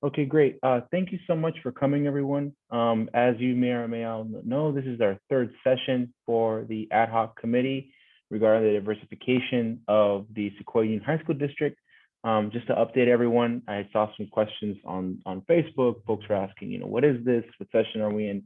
Okay, great. Thank you so much for coming, everyone. As you may or may not know, this is our third session for the ad hoc committee regarding the diversification of the Sequoia Union High School District. Just to update everyone, I saw some questions on Facebook. Folks were asking, what is this? What session are we in?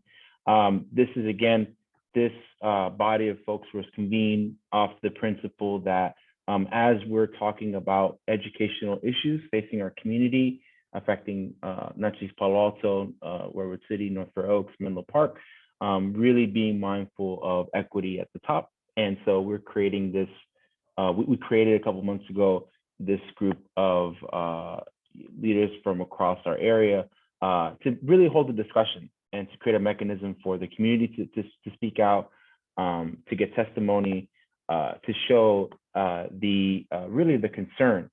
This is, again, this body of folks was convened off the principle that as we're talking about educational issues facing our community, affecting not just Palo Alto, Warwood City, North Fair Oaks, Menlo Park, really being mindful of equity at the top. And so we're creating this, we created a couple months ago, this group of leaders from across our area to really hold the discussion and to create a mechanism for the community to speak out, to get testimony, to show really the concern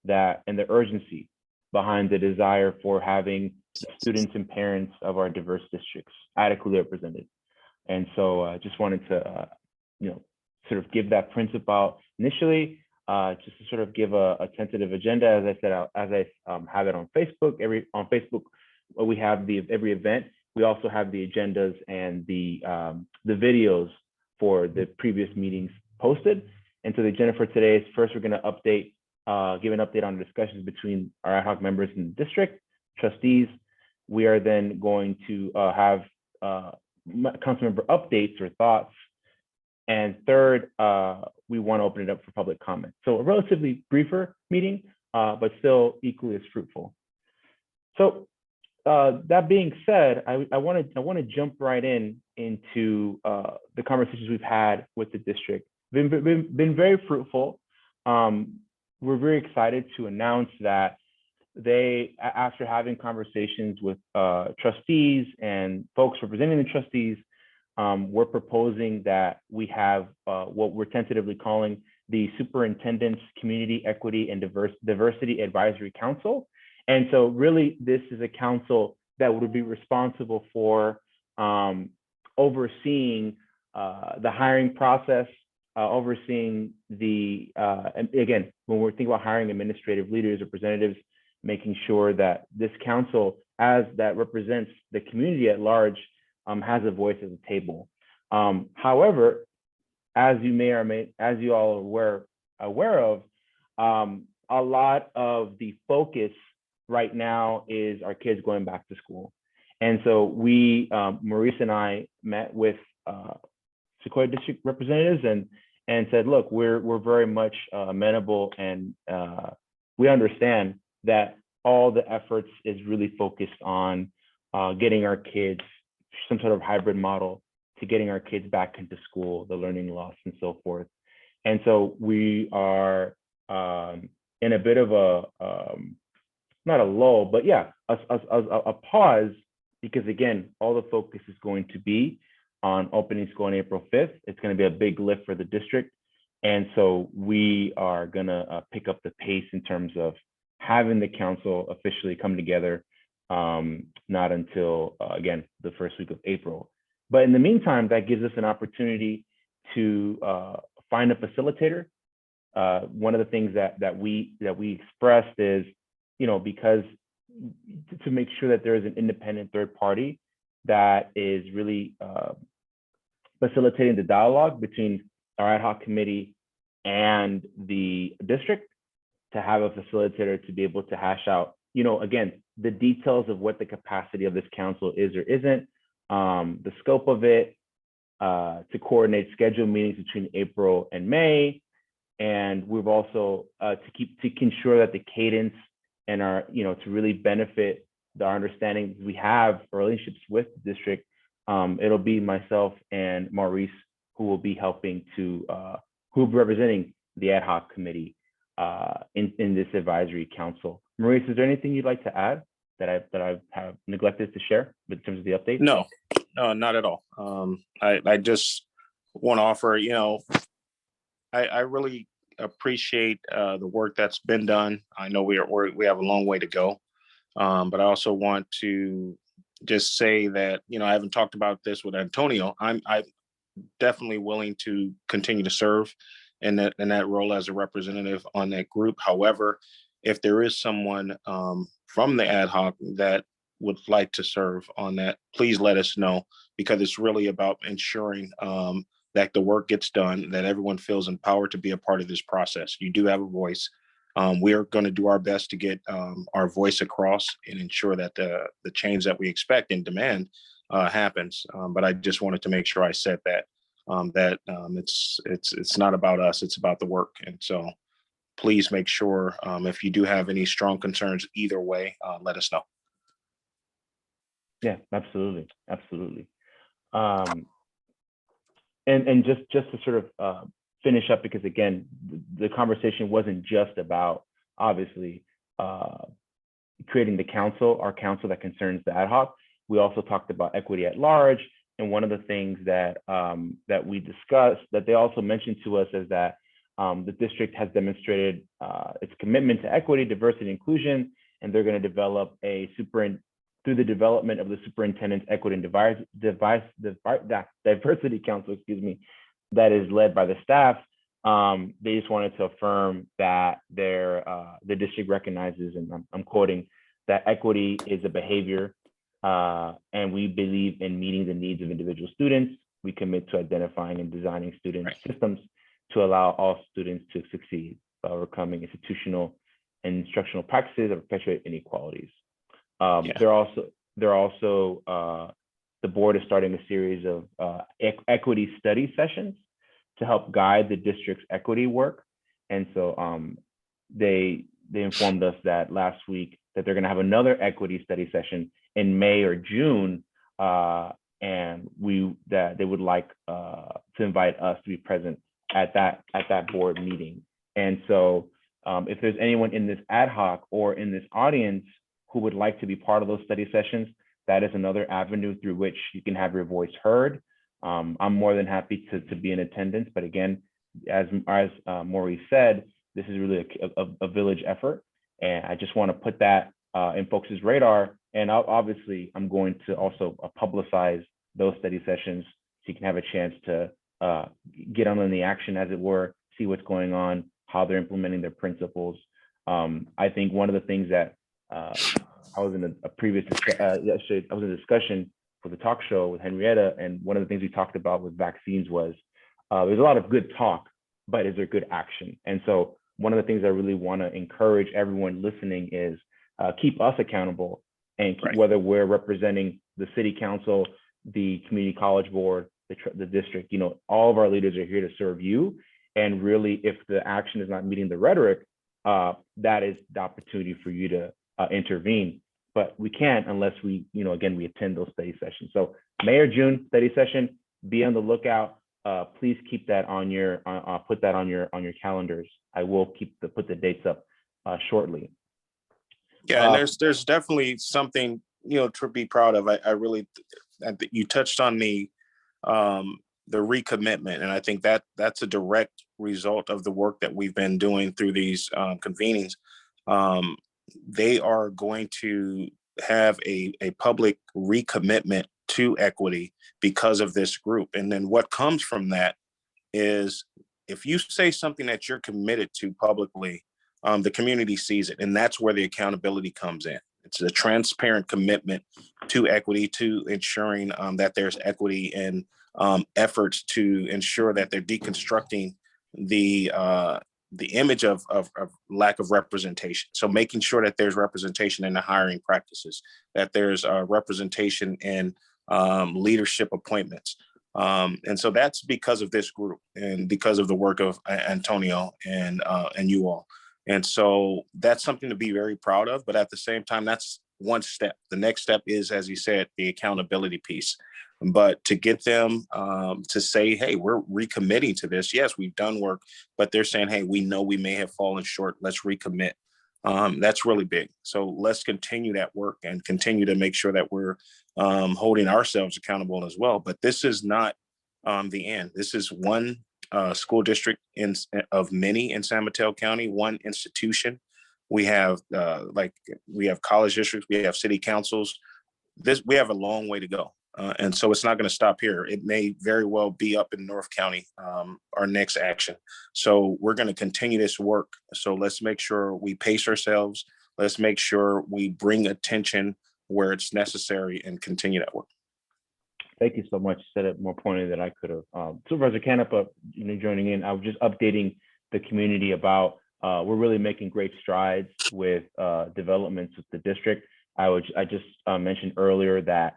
that and the urgency behind the desire for having students and parents of our diverse districts adequately represented. And so I just wanted to, sort of give that principle out initially, just to sort of give a tentative agenda, as I said, as I have it on Facebook. On Facebook, we have every event. We also have the agendas and the videos for the previous meetings posted. And so the agenda for today is, first, we're going to give an update on discussions between our ad hoc members in the district, trustees. We are then going to have council member updates or thoughts. And third, we want to open it up for public comment. So a relatively briefer meeting, but still equally as fruitful. So that being said, I want to jump right into the conversations we've had with the district. Been very fruitful. We're very excited to announce that they, after having conversations with trustees and folks representing the trustees, we're proposing that we have what we're tentatively calling the Superintendent's Community Equity and Diversity Advisory Council. And so really, this is a council that would be responsible for overseeing the hiring process, overseeing the, and again, when we're thinking about hiring administrative leaders, representatives, making sure that this council, as that represents the community at large, has a voice at the table. However, as you all are aware of, a lot of the focus right now is our kids going back to school. And so we, Maurice and I, met with Sequoia district representatives and said, look, we're very much amenable, and we understand that all the efforts is really focused on getting our kids some sort of hybrid model to getting our kids back into school, the learning loss and so forth. And so we are in a bit of a, not a lull, but yeah, a pause, because again, all the focus is going to be on opening school on April 5th. It's going to be a big lift for the district. And so we are going to pick up the pace in terms of having the council officially come together, not until, again, the first week of April. But in the meantime, that gives us an opportunity to find a facilitator. One of the things that we expressed is, because to make sure that there is an independent third party that is really facilitating the dialogue between our ad hoc committee and the district, to have a facilitator to be able to hash out, again, the details of what the capacity of this council is or isn't, the scope of it, to coordinate scheduled meetings between April and May. And we've also to ensure that the cadence and our, to really benefit our understanding we have relationships with the district. It'll be myself and Maurice who will be helping to, who will be representing the ad hoc committee in this advisory council. Maurice, is there anything you'd like to add that I have neglected to share in terms of the update? No, not at all. I just want to offer, I really appreciate the work that's been done. I know we have a long way to go, but I also want to just say that, I haven't talked about this with Antonio. I'm definitely willing to continue to serve in that role as a representative on that group. However, if there is someone from the ad hoc that would like to serve on that, please let us know, because it's really about ensuring that the work gets done, that everyone feels empowered to be a part of this process. You do have a voice. We are going to do our best to get our voice across and ensure that the change that we expect and demand happens. But I just wanted to make sure I said that it's not about us, it's about the work. And so please make sure if you do have any strong concerns either way, let us know. Yeah, absolutely, absolutely. And just to sort of finish up, because again, the conversation wasn't just about obviously creating our council that concerns the ad hoc. We also talked about equity at large, and one of the things that that we discussed that they also mentioned to us is that the district has demonstrated its commitment to equity, diversity, and inclusion, and they're going to develop through the development of the superintendent's equity and diversity council, excuse me, that is led by the staff. They just wanted to affirm that the district recognizes, and I'm quoting, that equity is a behavior, and we believe in meeting the needs of individual students. We commit to identifying and designing student systems to allow all students to succeed by overcoming institutional and instructional practices that perpetuate inequalities. They're also the board is starting a series of equity study sessions to help guide the district's equity work. And so they informed us that last week that they're going to have another equity study session in May or June, and that they would like to invite us to be present at that board meeting. And so if there's anyone in this ad hoc or in this audience who would like to be part of those study sessions, that is another avenue through which you can have your voice heard. I'm more than happy to be in attendance, but again, as Maurice said, this is really a village effort, and I just want to put that in folks' radar. And obviously, I'm going to also publicize those study sessions so you can have a chance to get on the action, as it were, see what's going on, how they're implementing their principles. I think one of the things that I was in a previous yesterday, I was in a discussion for the talk show with Henrietta, and one of the things we talked about with vaccines was there's a lot of good talk, but is there good action? And so one of the things I really want to encourage everyone listening is keep us accountable, and whether we're representing the city council, the community college board, the district, you know, all of our leaders are here to serve you. And really, if the action is not meeting the rhetoric, that is the opportunity for you to intervene. But we can't unless we, you know, again, we attend those study sessions. So May or June study session, be on the lookout. Please keep that on your, put that on your calendars. I will put the dates up shortly. Yeah, and there's definitely something, you know, to be proud of. I really, you touched on the recommitment, and I think that's a direct result of the work that we've been doing through these convenings. They are going to have a public recommitment to equity because of this group. And then what comes from that is, if you say something that you're committed to publicly, the community sees it, and that's where the accountability comes in. It's a transparent commitment to equity, to ensuring that there's equity and efforts to ensure that they're deconstructing the image of lack of representation. So making sure that there's representation in the hiring practices, that there's representation in leadership appointments. And so that's because of this group and because of the work of Antonio and you all. And so that's something to be very proud of. But at the same time, that's one step. The next step is, as you said, the accountability piece. But to get them to say, hey, we're recommitting to this. Yes, we've done work, but they're saying, hey, we know we may have fallen short. Let's recommit. That's really big. So let's continue that work and continue to make sure that we're holding ourselves accountable as well. But this is not the end. This is one school district of many in San Mateo County, one institution. We have we have college districts, we have city councils. We have a long way to go. And so it's not going to stop here. It may very well be up in North County, our next action. So we're going to continue this work. So let's make sure we pace ourselves. let's make sure we bring attention where it's necessary and continue that work. Thank you so much. You said it more pointed than I could have. Supervisor Canepa, joining in, I was just updating the community about we're really making great strides with developments with the district. I just mentioned earlier that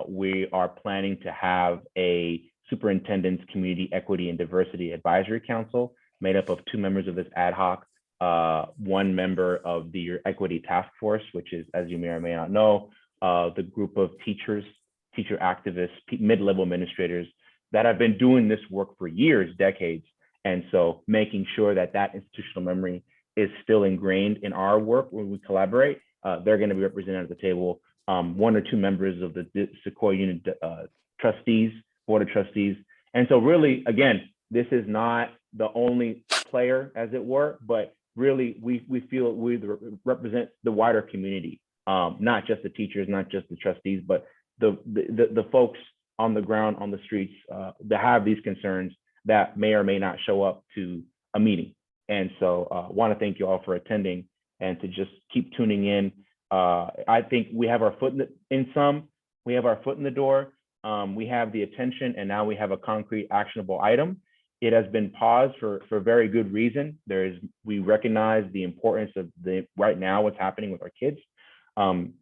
we are planning to have a Superintendent's Community Equity and Diversity Advisory Council made up of 2 members of this ad hoc, 1 member of the Equity Task Force, which is, as you may or may not know, the group of teachers, teacher activists, mid-level administrators that have been doing this work for years, decades. And so making sure that that institutional memory is still ingrained in our work when we collaborate. They're going to be represented at the table. 1 or 2 members of the Sequoia unit trustees, board of trustees. And so really, again, this is not the only player, as it were, but really we feel we represent the wider community, not just the teachers, not just the trustees, but the folks on the ground, on the streets that have these concerns that may or may not show up to a meeting. And so want to thank you all for attending and to just keep tuning in. I think we have our foot we have our foot in the door. We have the attention, and now we have a concrete actionable item. It has been paused for very good reason. We recognize the importance of right now what's happening with our kids.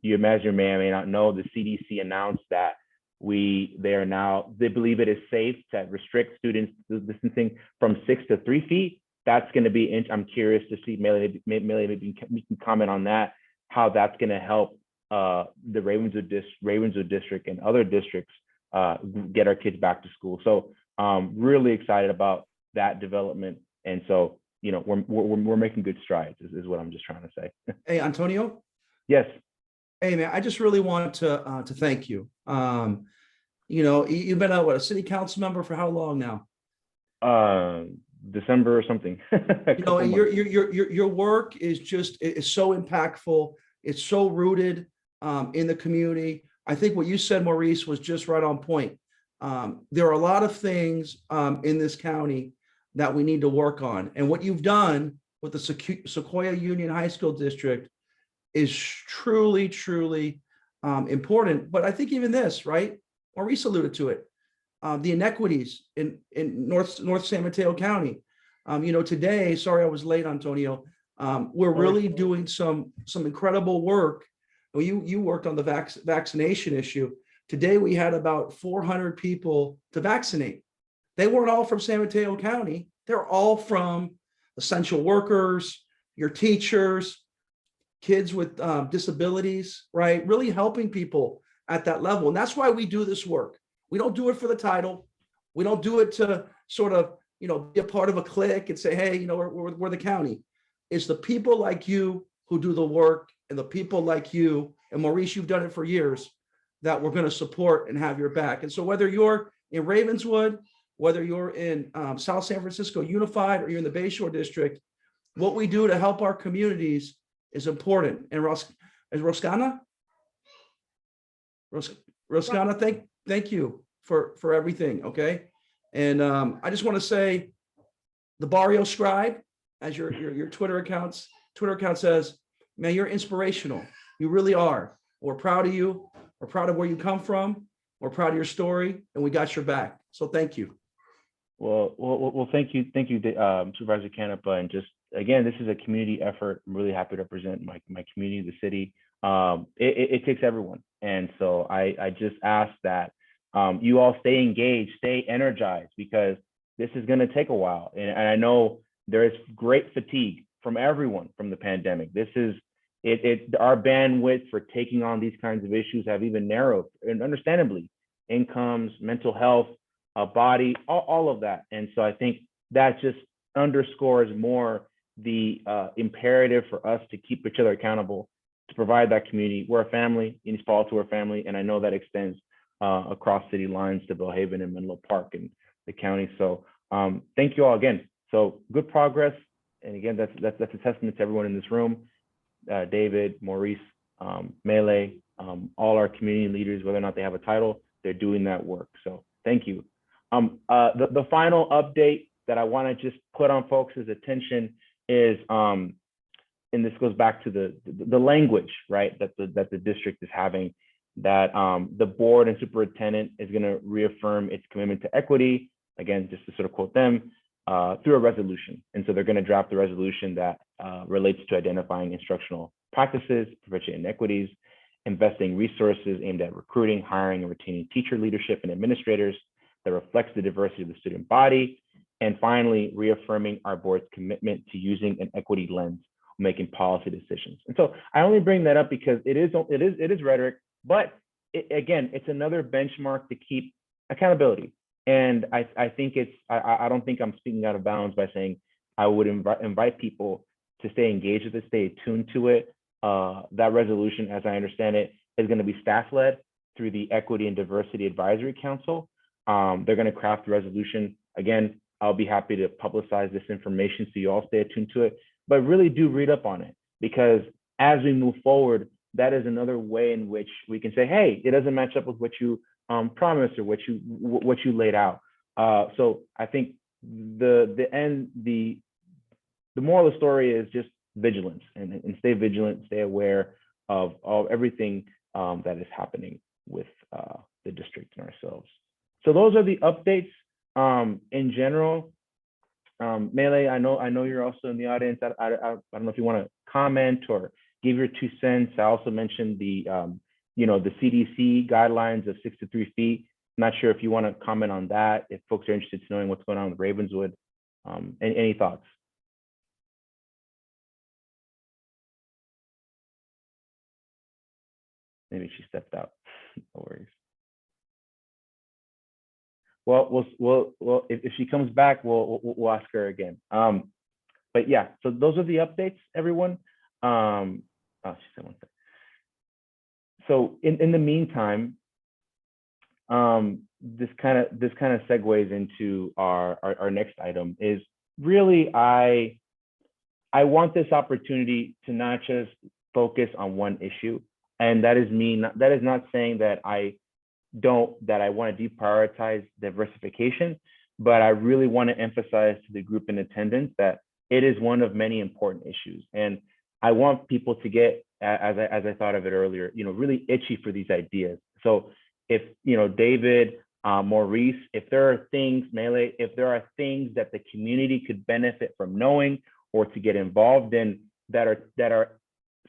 You may or may not know, the CDC announced that they believe it is safe to restrict students distancing from 6 to 3 feet. That's going to be, I'm curious to see, maybe we can comment on that, how that's going to help the Ravenswood district and other districts get our kids back to school. So really excited about that development. And so, we're making good strides is what I'm just trying to say. Hey, Antonio. Yes. Hey, man, I just really want to thank you. You've been a city council member for how long now? December or something. Your work is so impactful. It's so rooted in the community. I think what you said, Maurice, was just right on point. There are a lot of things in this county that we need to work on. And what you've done with the Sequoia Union High School District is truly, truly important. But I think even this, right? Maurice alluded to it. The inequities in North San Mateo County. Today, sorry I was late, Antonio. We're really doing some incredible work. Well, you worked on the vaccination issue. Today, we had about 400 people to vaccinate. They weren't all from San Mateo County. They're all from essential workers, your teachers, kids with disabilities, right? Really helping people at that level. And that's why we do this work. We don't do it for the title. We don't do it to sort of, be a part of a clique and say, hey, we're the county. It's the people like you who do the work, and the people like you, and Maurice, you've done it for years, that we're going to support and have your back. And so whether you're in Ravenswood, whether you're in South San Francisco Unified, or you're in the Bayshore District, what we do to help our communities is important. And Roscana, thank you for everything. Okay. And I just want to say, the Barrio Scribe, as your Twitter account says, man, you're inspirational. You really are. We're proud of you. We're proud of where you come from. We're proud of your story, and we got your back. So thank you. Well, thank you, Supervisor Canepa. And just again, this is a community effort. I'm really happy to represent my community, the city. It takes everyone, and so I just ask that you all stay engaged, stay energized, because this is going to take a while, and I know there is great fatigue from everyone from the pandemic. This is our bandwidth for taking on these kinds of issues have even narrowed, and understandably, incomes, mental health, body, all of that. And so I think that just underscores more the imperative for us to keep each other accountable, to provide that community. We're a family, you need to fall to our family, and I know that extends across city lines to Bellhaven and Menlo Park and the county. So thank you all again. So good progress. And again, that's a testament to everyone in this room, David, Maurice, Melee, all our community leaders, whether or not they have a title, they're doing that work. So thank you. The final update that I want to just put on folks' attention is and this goes back to the language, right, that the district is having, that the board and superintendent is going to reaffirm its commitment to equity, again, just to sort of quote them, through a resolution. And so they're going to draft a resolution that relates to identifying instructional practices, preventing inequities, investing resources aimed at recruiting, hiring, and retaining teacher leadership and administrators that reflects the diversity of the student body. And finally, reaffirming our board's commitment to using an equity lens when making policy decisions. And so I only bring that up because it is rhetoric, but again, it's another benchmark to keep accountability. And I think I don't think I'm speaking out of bounds by saying I would invite people to stay engaged with it, stay attuned to it. That resolution, as I understand it, is going to be staff-led through the Equity and Diversity Advisory Council. They're going to craft the resolution. Again, I'll be happy to publicize this information so you all stay attuned to it, but really do read up on it, because as we move forward, that is another way in which we can say, hey, it doesn't match up with what you promised or what you laid out. So I think the moral of the story is just vigilance, and stay vigilant, stay aware of everything that is happening with the district and ourselves. So those are the updates in general. Mele, I know you're also in the audience. I don't know if you want to comment or give your 2 cents. I also mentioned the the CDC guidelines of 6 to 3 feet. I'm not sure if you want to comment on that, if folks are interested in knowing what's going on with Ravenswood. Any thoughts? Maybe she stepped out. No worries. Well, if she comes back, we'll ask her again. But yeah, so those are the updates, everyone. Oh, she said one thing. So in the meantime, this kind of segues into our next item. Is really I want this opportunity to not just focus on one issue, and that is not saying that I want to deprioritize diversification, but I really want to emphasize to the group in attendance that it is one of many important issues. And I want people to get, as I thought of it earlier, really itchy for these ideas. So if, David, Maurice, if there are things, Mele, if there are things that the community could benefit from knowing or to get involved in that are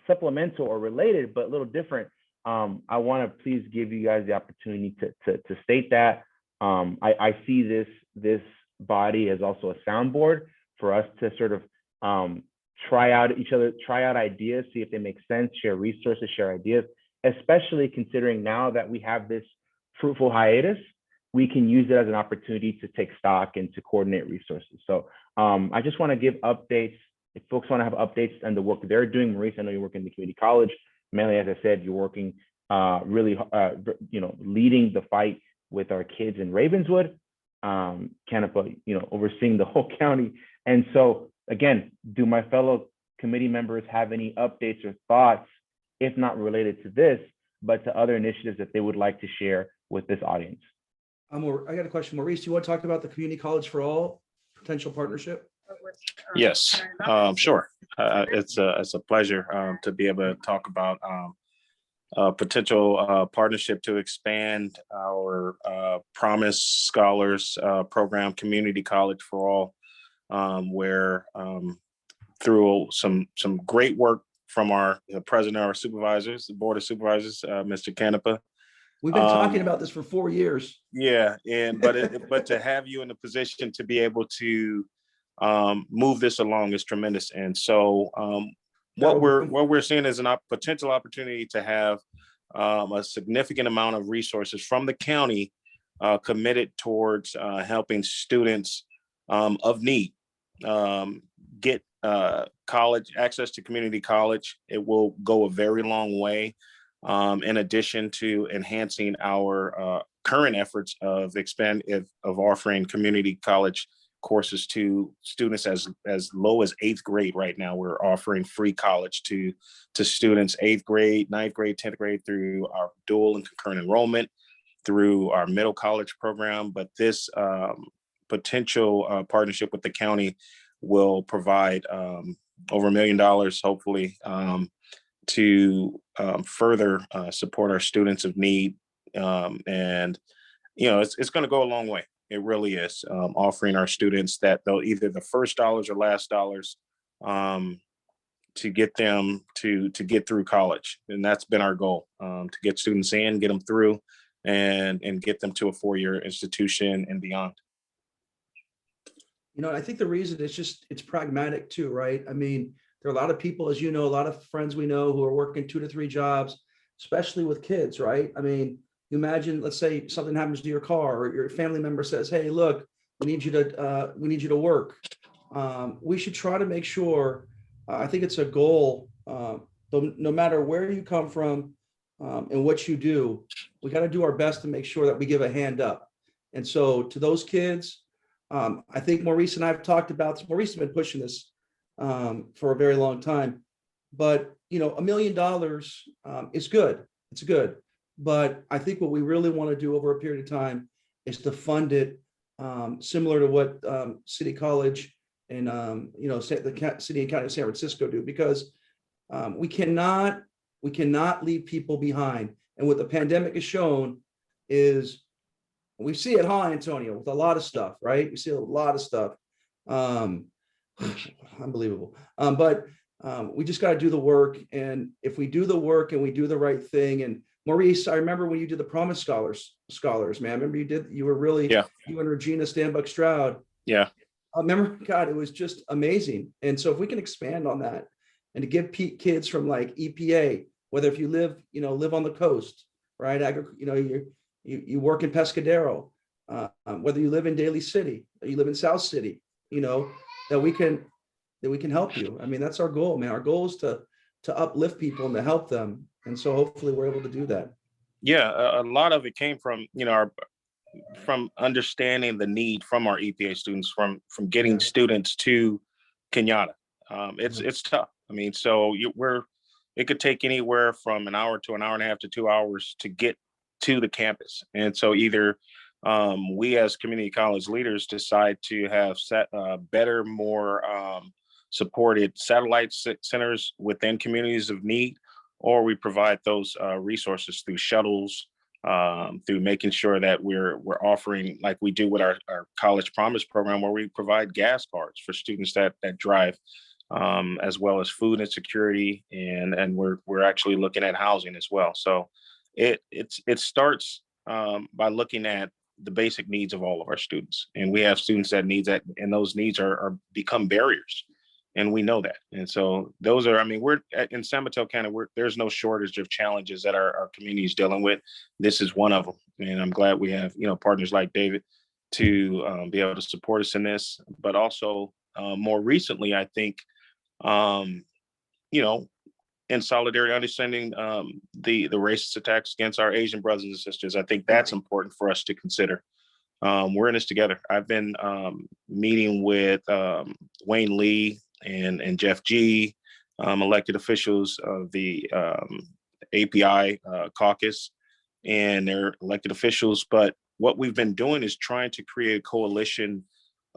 supplemental or related, but a little different, I want to please give you guys the opportunity to state that. I see this body as also a soundboard for us to sort of try out ideas, see if they make sense, share resources, share ideas, especially considering now that we have this fruitful hiatus, we can use it as an opportunity to take stock and to coordinate resources. So I just want to give updates. If folks want to have updates on the work they're doing, Maurice, I know you're working in the community college. Mainly, as I said, you're working really, leading the fight with our kids in Ravenswood, Canepa, overseeing the whole county. And so, again, do my fellow committee members have any updates or thoughts, if not related to this, but to other initiatives that they would like to share with this audience? I got a question. Maurice, do you want to talk about the Community College for All potential partnership? Yes, sure. It's a pleasure to be able to talk about potential partnership to expand our Promise Scholars program, Community College for All, where through some great work from our president, our supervisors, the board of supervisors, Mr. Canepa. We've been talking about this for 4 years. Yeah, but to have you in the position to be able to move this along is tremendous. And so what we're seeing is a potential opportunity to have a significant amount of resources from the county committed towards helping students of need get college access to community college. It will go a very long way, in addition to enhancing our current efforts of offering community college courses to students as low as 8th grade. Right now, we're offering free college to students 8th grade, 9th grade, 10th grade through our dual and concurrent enrollment, through our middle college program. But this potential partnership with the county will provide over $1 million, hopefully, to further support our students of need. And, it's going to go a long way. It really is, offering our students that they'll either the first dollars or last dollars to get them to get through college. And that's been our goal, to get students in, get them through, and get them to a 4-year institution and beyond. I think the reason it's pragmatic too, right? I mean, there are a lot of people, as you know, a lot of friends we know who are working 2 to 3 jobs, especially with kids, right? I mean, you imagine, let's say something happens to your car, or your family member says, "Hey, look, we need you to work." We should try to make sure. I think it's a goal. No matter where you come from and what you do, we got to do our best to make sure that we give a hand up. And so, to those kids, I think Maurice and I have talked about this. Maurice has been pushing this for a very long time, but $1 million is good. It's good. But I think what we really want to do over a period of time is to fund it similar to what City College and the City and County of San Francisco do, because we cannot leave people behind. And what the pandemic has shown is, we see it, Antonio, with a lot of stuff, right? We see a lot of stuff. Unbelievable. But we just got to do the work. And if we do the work and we do the right thing, and Maurice, I remember when you did the Promise Scholars, man. I remember you were really, you and Regina Stanbuck Stroud. Yeah. I remember, God, it was just amazing. And so if we can expand on that and to give kids from like EPA, whether if you live on the coast, right? You work in Pescadero, whether you live in Daly City, or you live in South City, that we can help you. I mean, that's our goal, man. Our goal is to uplift people and to help them. And so hopefully we're able to do that. Yeah, a lot of it came from, from understanding the need from our EPA students, from getting students to Kenyatta. It's tough. I mean, so it could take anywhere from an hour to an hour and a half to 2 hours to get to the campus. And so either we as community college leaders decide to have better, more supported satellite centers within communities of need, or we provide those resources through shuttles, through making sure that we're offering, like we do with our College Promise program, where we provide gas cards for students that drive, as well as food insecurity, and we're actually looking at housing as well. So it starts by looking at the basic needs of all of our students, and we have students that needs that, and those needs are become barriers, and we know that. And so those are, I mean, we're in San Mateo County, there's no shortage of challenges that our community is dealing with. This is one of them, and I'm glad we have partners like David to be able to support us in this. But also more recently, I think in solidarity, understanding the racist attacks against our Asian brothers and sisters. I think that's important for us to consider. We're in this together. I've been meeting with Wayne Lee and Jeff G, elected officials of the API caucus, and their elected officials. But what we've been doing is trying to create a coalition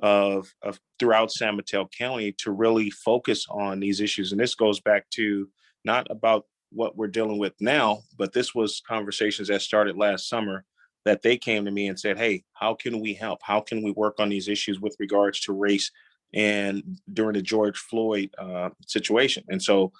of throughout San Mateo County to really focus on these issues. And this goes back to not about what we're dealing with now, but this was conversations that started last summer, that they came to me and said, "Hey, how can we help? How can we work on these issues with regards to race and during the George Floyd situation?" And so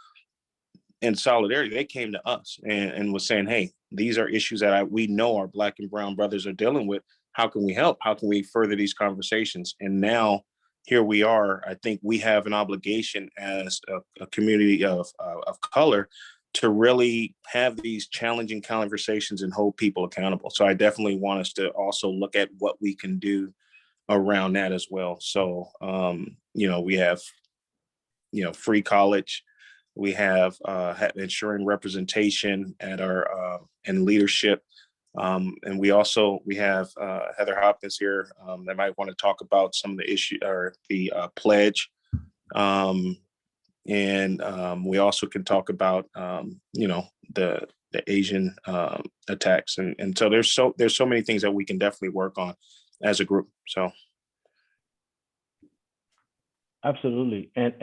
in solidarity, they came to us and was saying, "Hey, these are issues that we know our Black and brown brothers are dealing with. How can we help? How can we further these conversations?" And now here we are. I think we have an obligation as a community of color to really have these challenging conversations and hold people accountable. So I definitely want us to also look at what we can do around that as well. So, we have, free college. We have ensuring representation at our and leadership. And we have Heather Hopkins here that might want to talk about some of the issue or the pledge. And we also can talk about, the Asian attacks. And so there's so many things that we can definitely work on as a group. So Absolutely. And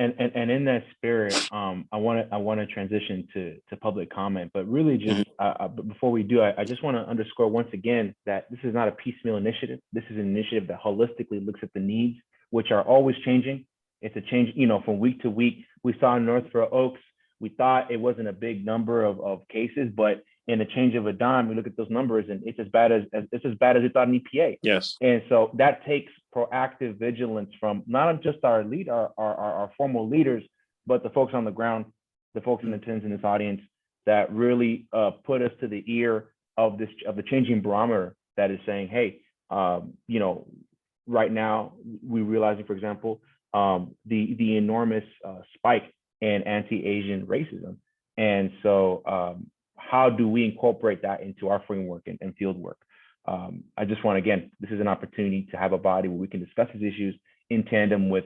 in that spirit, I want to transition to public comment, but really just but before we do, I just want to underscore once again that this is not a piecemeal initiative. This is an initiative that holistically looks at the needs, which are always changing. It's a change, from week to week. We saw in Northborough Oaks, we thought it wasn't a big number of cases, but in a change of a dime, we look at those numbers and it's as bad as we thought in EPA. Yes. And so that takes proactive vigilance from not just our formal leaders, but the folks on the ground, the folks in attendance in this audience that really put us to the ear of the changing barometer that is saying, hey, right now we're realizing, for example, the enormous spike in anti-Asian racism. And so how do we incorporate that into our framework and field work? I just want, again, this is an opportunity to have a body where we can discuss these issues in tandem with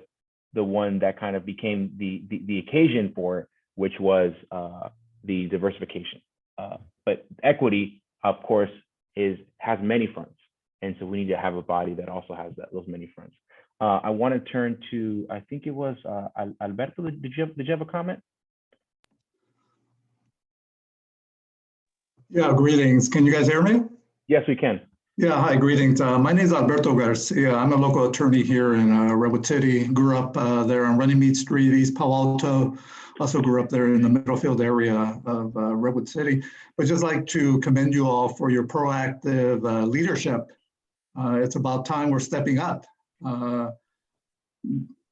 the one that kind of became the occasion for it, which was the diversification. But equity, of course, has many fronts. And so we need to have a body that also has those many fronts. I want to turn to, I think it was Alberto. Did you have a comment? Yeah, greetings. Can you guys hear me? Yes, we can. Yeah, hi, greetings. My name is Alberto Garcia. I'm a local attorney here in Redwood City. Grew up there on Runnymede Street, East Palo Alto. Also grew up there in the Middlefield area of Redwood City. But just like to commend you all for your proactive leadership. It's about time we're stepping up.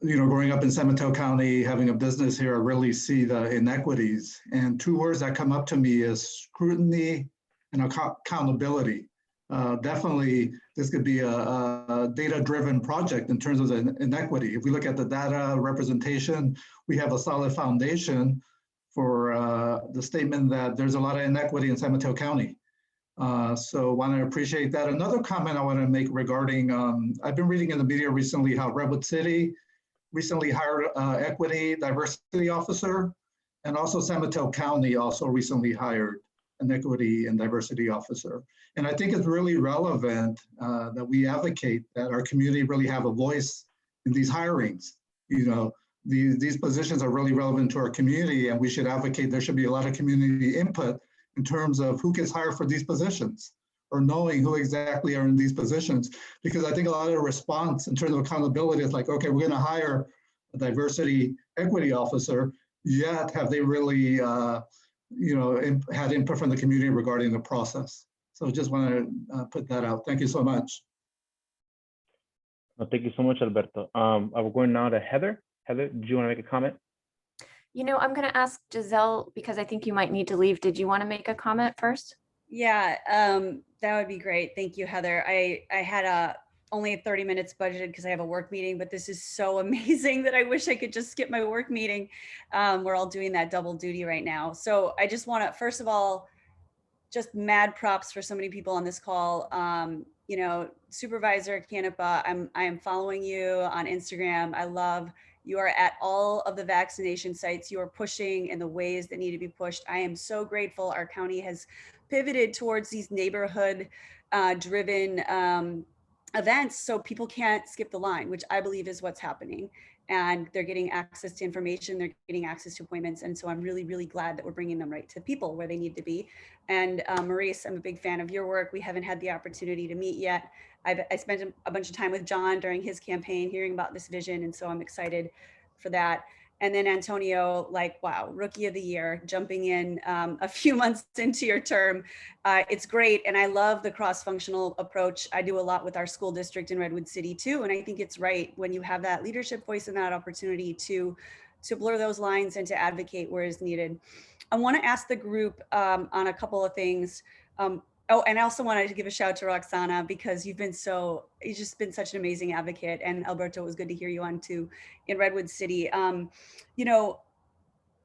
Growing up in San Mateo County, having a business here, I really see the inequities. And two words that come up to me is scrutiny and accountability. Definitely, this could be a data-driven project in terms of the inequity. If we look at the data representation, we have a solid foundation for the statement that there's a lot of inequity in San Mateo County. So want to appreciate that. Another comment I want to make regarding, I've been reading in the media recently how Redwood City recently hired equity diversity officer, and also San Mateo County also recently hired an equity and diversity officer. And I think it's really relevant that we advocate that our community really have a voice in these hirings. These positions are really relevant to our community, and we should advocate there should be a lot of community input in terms of who gets hired for these positions, or knowing who exactly are in these positions. Because I think a lot of the response in terms of accountability is like, okay, we're gonna hire a diversity equity officer, yet have they really had input from the community regarding the process? So just want to put that out. Thank you so much. Well, thank you so much, Alberto. We're going now to Heather. Heather, do you want to make a comment? I'm going to ask Giselle because I think you might need to leave. Did you want to make a comment first? Yeah, that would be great. Thank you, Heather. I had only 30 minutes budgeted because I have a work meeting, but this is so amazing that I wish I could just skip my work meeting. We're all doing that double duty right now. So I just want to, first of all, just mad props for so many people on this call. Supervisor Canepa, I am following you on Instagram. I love you are at all of the vaccination sites. You are pushing in the ways that need to be pushed. I am so grateful our county has pivoted towards these neighborhood driven events so people can't skip the line, which I believe is what's happening. And they're getting access to information, they're getting access to appointments. And so I'm really, really glad that we're bringing them right to people where they need to be. And Maurice, I'm a big fan of your work. We haven't had the opportunity to meet yet. I spent a bunch of time with John during his campaign, hearing about this vision. And so I'm excited for that. And then Antonio, wow, rookie of the year, jumping in a few months into your term. It's great. And I love the cross-functional approach. I do a lot with our school district in Redwood City too. And I think it's right when you have that leadership voice and that opportunity to blur those lines and to advocate where is needed. I want to ask the group on a couple of things. And I also wanted to give a shout out to Roxana because you've just been such an amazing advocate. And Alberto, it was good to hear you on too in Redwood City.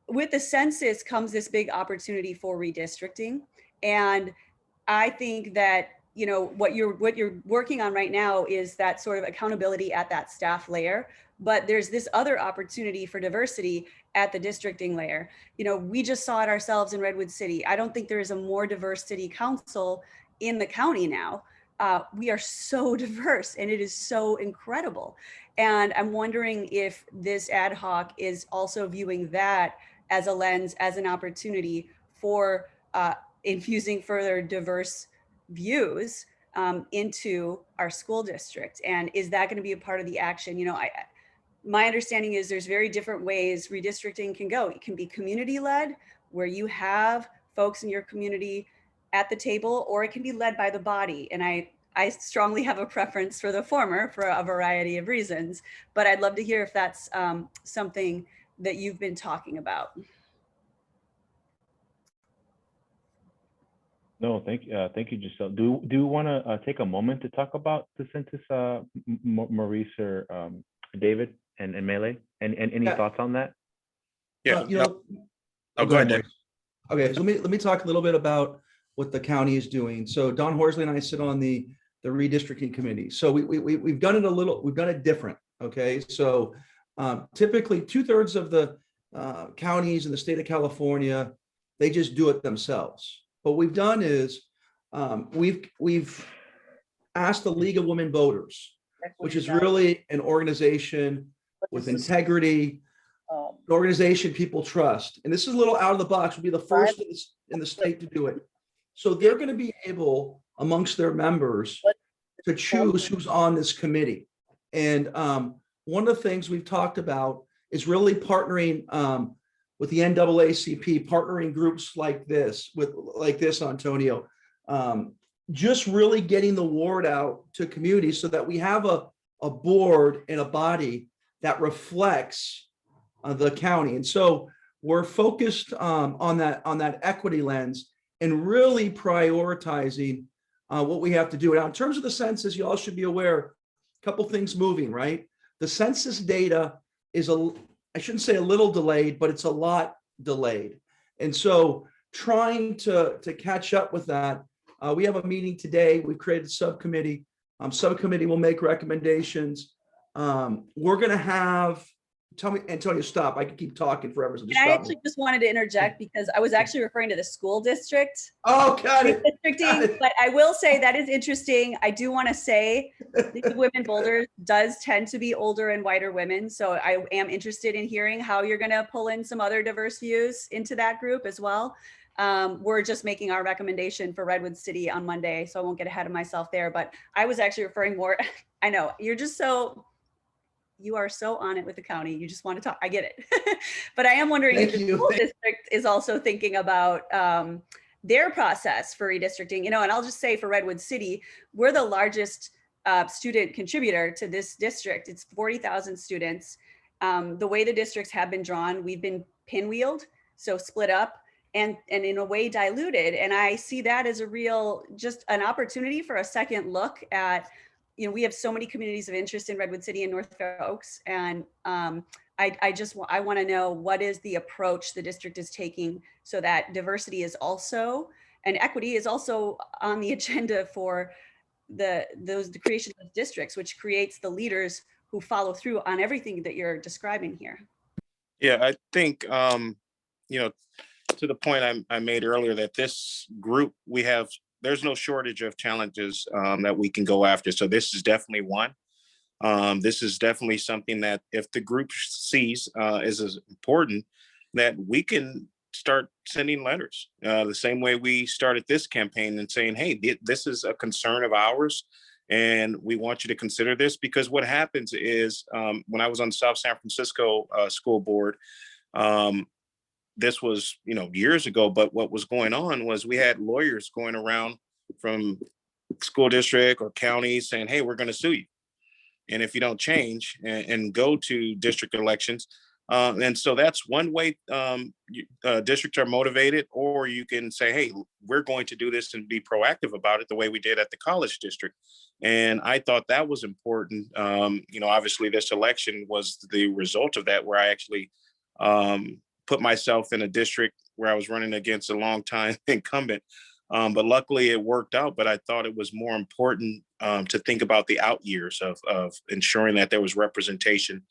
With the census comes this big opportunity for redistricting. And I think that, what you're working on right now is that sort of accountability at that staff layer. But there's this other opportunity for diversity at the districting layer. We just saw it ourselves in Redwood City. I don't think there is a more diverse city council in the county now. We are so diverse and it is so incredible. And I'm wondering if this ad hoc is also viewing that as a lens, as an opportunity for infusing further diverse views into our school district. And is that going to be a part of the action? You know, my understanding is there's very different ways redistricting can go. It can be community led, where you have folks in your community at the table, or it can be led by the body. And I strongly have a preference for the former for a variety of reasons, but I'd love to hear if that's something that you've been talking about. No, thank you, Giselle. Do you want to take a moment to talk about the census, Maurice or David and Melee? And any Yeah. thoughts on that? Yeah. You know, Oh, go ahead, Dave. Maurice. Okay, so let me talk a little bit about what the county is doing. So Don Horsley and I sit on the redistricting committee. So we've done it we've done it different. Okay, so typically 2/3 of the counties in the state of California, they just do it themselves. What we've done is we've asked the League of Women Voters, which is really an organization with integrity, an organization people trust. And this is a little out of the box, will be the first in the state to do it. So they're going to be able, amongst their members, to choose who's on this committee. And one of the things we've talked about is really partnering with the NAACP, partnering groups like this, Antonio, just really getting the word out to communities so that we have a board and a body that reflects the county. And so we're focused on that equity lens and really prioritizing what we have to do. Now, in terms of the census, you all should be aware, a couple things moving, right? The census data is I shouldn't say a little delayed, but it's a lot delayed. And so trying to catch up with that, we have a meeting today. We've created a subcommittee. Subcommittee will make recommendations. We're going to have, tell me, Antonio, stop. I can keep talking forever. So just I stop actually me. just wanted to interject because I was actually referring to the school district. Oh, got it. Redistricting, but I will say that is interesting. I do want to say the Women Boulder does tend to be older and whiter women. So I am interested in hearing how you're going to pull in some other diverse views into that group as well. We're just making our recommendation for Redwood City on Monday, so I won't get ahead of myself there. But I was actually referring more, I know, you are so on it with the county. You just want to talk. I get it. But I am wondering if the school district is also thinking about their process for redistricting, and I'll just say for Redwood City, we're the largest student contributor to this district. It's 40,000 students. The way the districts have been drawn, we've been pinwheeled, so split up and in a way diluted. And I see that as just an opportunity for a second look at, we have so many communities of interest in Redwood City and North Fair Oaks. And I want to know, what is the approach the district is taking so that diversity is also, and equity is also on the agenda for the creation of districts, which creates the leaders who follow through on everything that you're describing here. Yeah, I think, to the point I made earlier, that this group, there's no shortage of challenges that we can go after. So this is definitely one. This is definitely something that if the group sees is as important, that we can start sending letters the same way we started this campaign and saying, hey, this is a concern of ours and we want you to consider this. Because what happens is when I was on the South San Francisco school board, this was, years ago, but what was going on was we had lawyers going around from school district or counties saying, hey, we're going to sue you. And if you don't change and go to district elections. And so that's one way districts are motivated, or you can say, hey, we're going to do this and be proactive about it the way we did at the college district. And I thought that was important. Obviously this election was the result of that, where I actually put myself in a district where I was running against a longtime incumbent. But luckily it worked out. But I thought it was more important to think about the out years of ensuring that there was representation.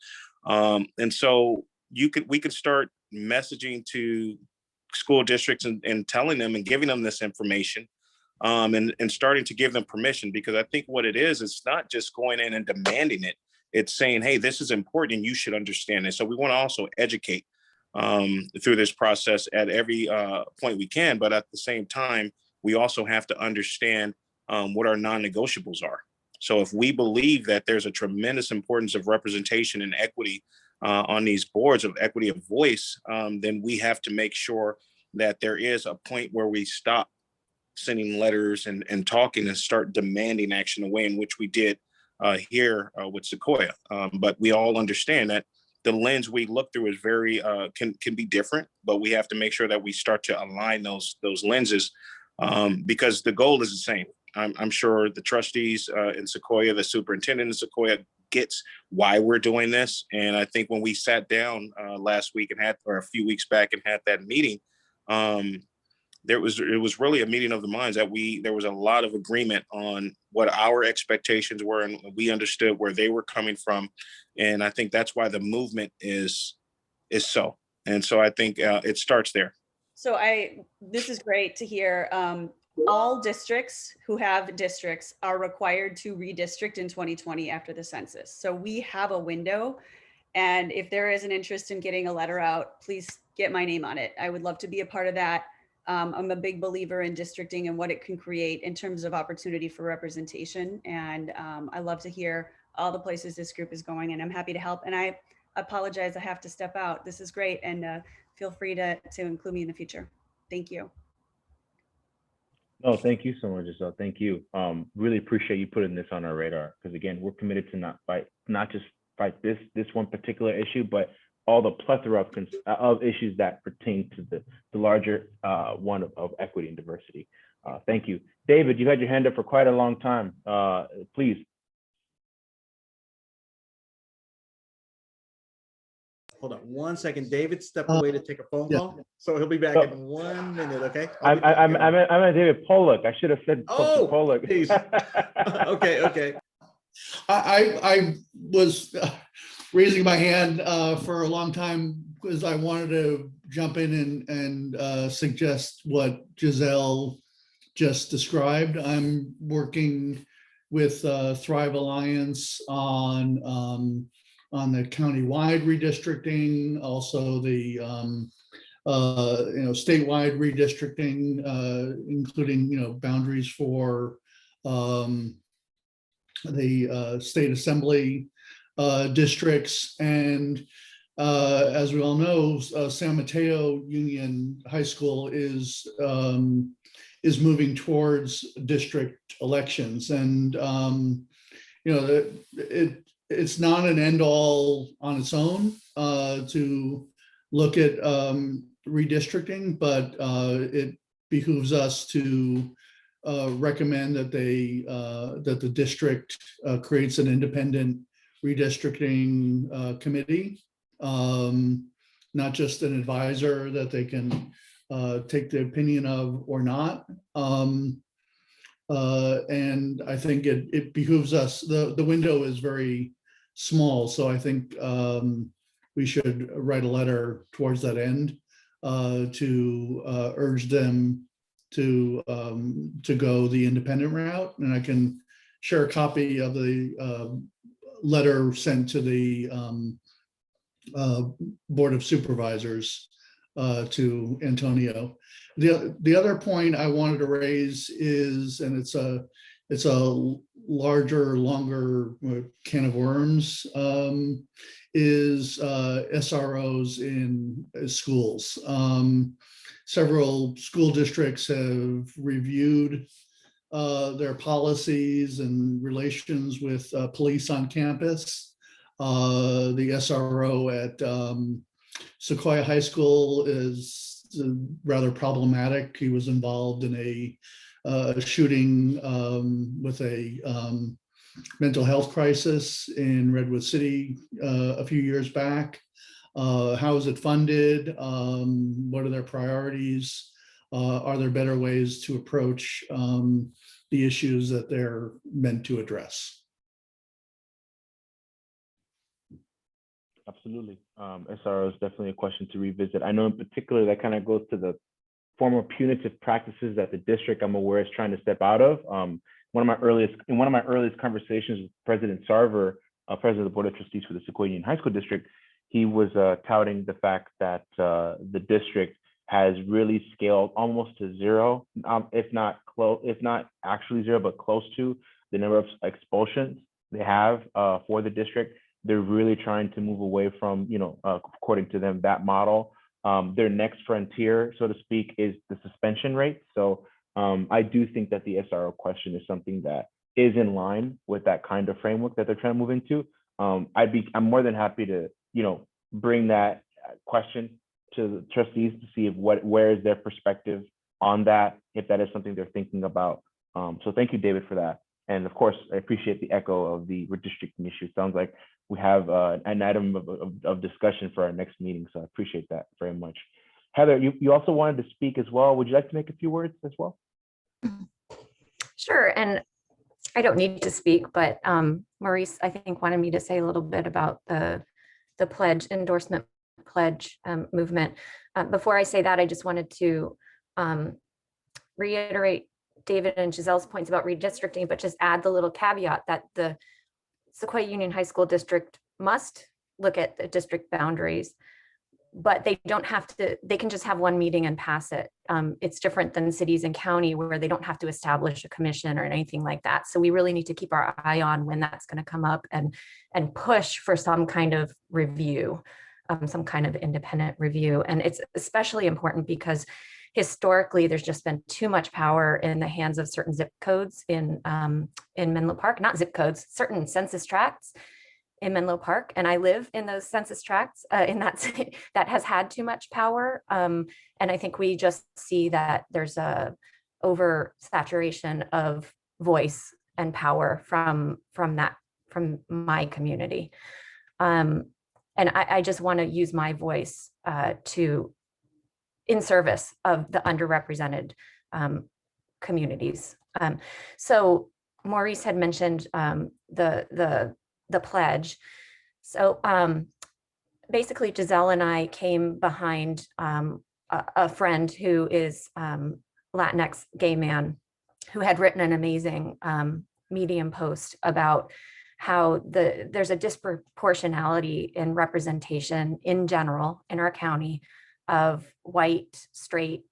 And so we could start messaging to school districts and telling them and giving them this information and starting to give them permission, because I think what it is, it's not just going in and demanding it. it's saying, hey, this is important and you should understand it. So we want to also educate through this process at every point we can. But at the same time, we also have to understand what our non-negotiables are. So if we believe that there's a tremendous importance of representation and equity on these boards, of equity of voice, then we have to make sure that there is a point where we stop sending letters and talking and start demanding action, the way in which we did here with Sequoia. But we all understand that the lens we look through is very can be different, but we have to make sure that we start to align those lenses because the goal is the same. I'm sure the trustees in Sequoia, the superintendent in Sequoia gets why we're doing this. And I think when we sat down last week or a few weeks back and had that meeting, it was really a meeting of the minds that there was a lot of agreement on what our expectations were, and we understood where they were coming from. And I think that's why the movement is so. And so I think it starts there. So this is great to hear. All districts who have districts are required to redistrict in 2020 after the census. So we have a window. And if there is an interest in getting a letter out, please get my name on it. I would love to be a part of that. I'm a big believer in districting and what it can create in terms of opportunity for representation. And I love to hear all the places this group is going, and I'm happy to help. And I apologize, I have to step out. This is great. And feel free to include me in the future. Thank you. No, thank you so much, Giselle. Thank you. Really appreciate you putting this on our radar, because again, we're committed to not just fight this one particular issue, but all the plethora of issues that pertain to the larger one of equity and diversity. Thank you. David, you had your hand up for quite a long time. Please. Hold on 1 second. David stepped away to take a phone call, so he'll be back in 1 minute. Okay. I'm a David Pollock. I should have said Pollock. Geez. Okay. I was raising my hand for a long time because I wanted to jump in and suggest what Giselle just described. I'm working with Thrive Alliance on the county-wide redistricting, also the statewide redistricting, including boundaries for the state assembly districts. And as we all know, San Mateo Union High School is moving towards district elections, and it's not an end all on its own to look at redistricting, but it behooves us to recommend that the district creates an independent redistricting committee, not just an advisor that they can take the opinion of or not. And I think it behooves us. The window is very small, so I think we should write a letter towards that end to urge them to go the independent route. And I can share a copy of the letter sent to the Board of Supervisors to Antonio. The other point I wanted to raise is, and it's a larger, longer can of worms, is SROs in schools. Several school districts have reviewed their policies and relations with police on campus. The SRO at Sequoia High School is rather problematic. He was involved in a shooting with a mental health crisis in Redwood City a few years back. How is it funded? What are their priorities? Are there better ways to approach the issues that they're meant to address? Absolutely. SRO is definitely a question to revisit. I know in particular that kind of goes to the former punitive practices that the district, I'm aware, is trying to step out of. One of my earliest conversations with President Sarver president of the Board of Trustees for the Sequoia Union High School District, he was touting the fact that the district has really scaled almost to zero, if not actually zero, but close to the number of expulsions they have for the district. They're really trying to move away from, according to them, that model. Their next frontier, so to speak, is the suspension rate. So I do think that the SRO question is something that is in line with that kind of framework that they're trying to move into. I'm more than happy to, bring that question to the trustees to see where is their perspective on that, if that is something they're thinking about. So thank you, David, for that. And of course, I appreciate the echo of the redistricting issue. Sounds like we have an item of discussion for our next meeting. So I appreciate that very much. Heather, you also wanted to speak as well. Would you like to make a few words as well? Sure. And I don't need to speak, but Maurice, I think, wanted me to say a little bit about the pledge, endorsement pledge movement. Before I say that, I just wanted to reiterate David and Giselle's points about redistricting, but just add the little caveat that the Sequoia Union High School District must look at the district boundaries, but they don't have to, they can just have one meeting and pass it. It's different than cities and county where they don't have to establish a commission or anything like that. So we really need to keep our eye on when that's going to come up and push for some kind of review, some kind of independent review. And it's especially important because historically, there's just been too much power in the hands of certain zip codes in Menlo Park, not zip codes, certain census tracts in Menlo Park. And I live in those census tracts in that city that has had too much power. And I think we just see that there's a oversaturation of voice and power from my community. And I just want to use my voice in service of the underrepresented communities. So Maurice had mentioned the pledge. So basically, Giselle and I came behind a friend who is Latinx gay man who had written an amazing Medium post about how there's a disproportionality in representation in general in our county of white, straight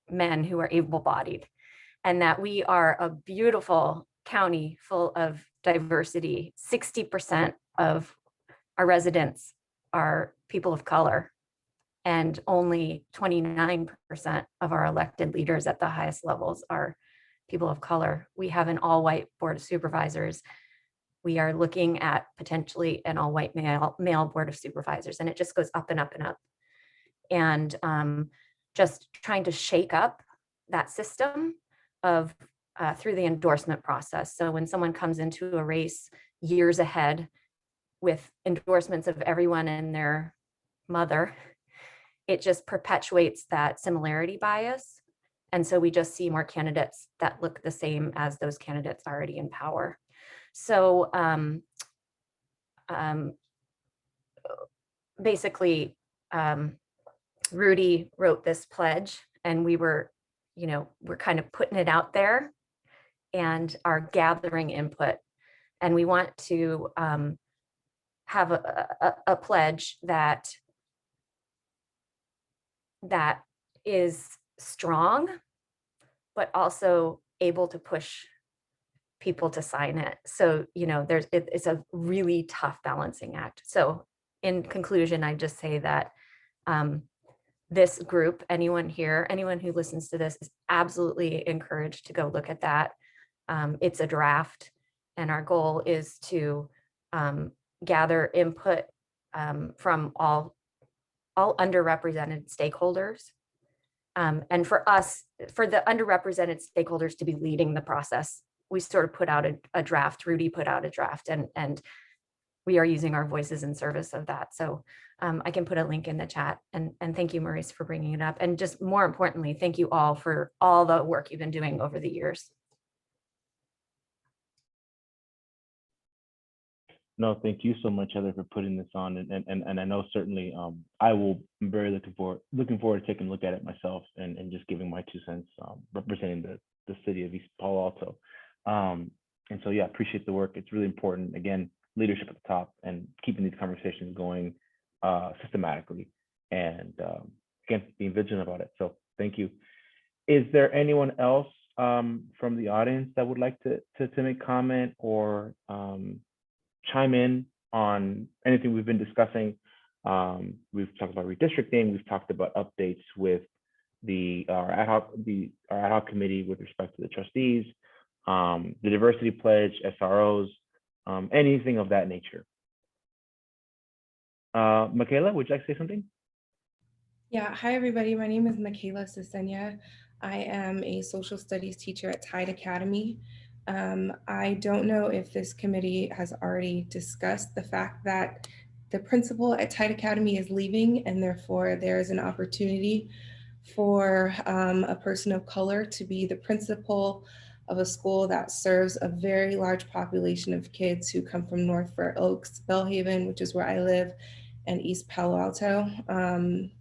men who are able-bodied, and that we are a beautiful county full of diversity. 60% of our residents are people of color, and only 29% of our elected leaders at the highest levels are people of color. We have an all-white board of supervisors. We are looking at potentially an all-white male board of supervisors, and it just goes up and up and up. And just trying to shake up that system of through the endorsement process. So when someone comes into a race years ahead with endorsements of everyone and their mother, it just perpetuates that similarity bias. And so we just see more candidates that look the same as those candidates already in power. So basically, Rudy wrote this pledge, and we're kind of putting it out there and are gathering input. And we want to have a pledge that is strong, but also able to push people to sign it. So, it's a really tough balancing act. So in conclusion, I just say that this group, anyone here, anyone who listens to this is absolutely encouraged to go look at that. It's a draft, and our goal is to gather input from all underrepresented stakeholders. And for us, for the underrepresented stakeholders to be leading the process, we sort of put out a draft. Rudy put out a draft, and we are using our voices in service of that. So I can put a link in the chat, and thank you, Maurice, for bringing it up. And just more importantly, thank you all for all the work you've been doing over the years. No, thank you so much, Heather, for putting this on. And I know certainly I will be very looking forward to taking a look at it myself and just giving my 2 cents representing the city of East Palo Alto. And so, yeah, appreciate the work. It's really important. Again, leadership at the top and keeping these conversations going systematically, and again, being vigilant about it. So thank you. Is there anyone else from the audience that would like to make comment or chime in on anything we've been discussing? We've talked about redistricting. We've talked about updates with our ad hoc committee with respect to the trustees, the diversity pledge, SROs, anything of that nature. Michaela, would you like to say something? Yeah, hi everybody. My name is Michaela Sisenya. I am a social studies teacher at Tide Academy. I don't know if this committee has already discussed the fact that the principal at Tide Academy is leaving, and therefore there is an opportunity for a person of color to be the principal of a school that serves a very large population of kids who come from North Fair Oaks, Bellhaven, which is where I live, and East Palo Alto.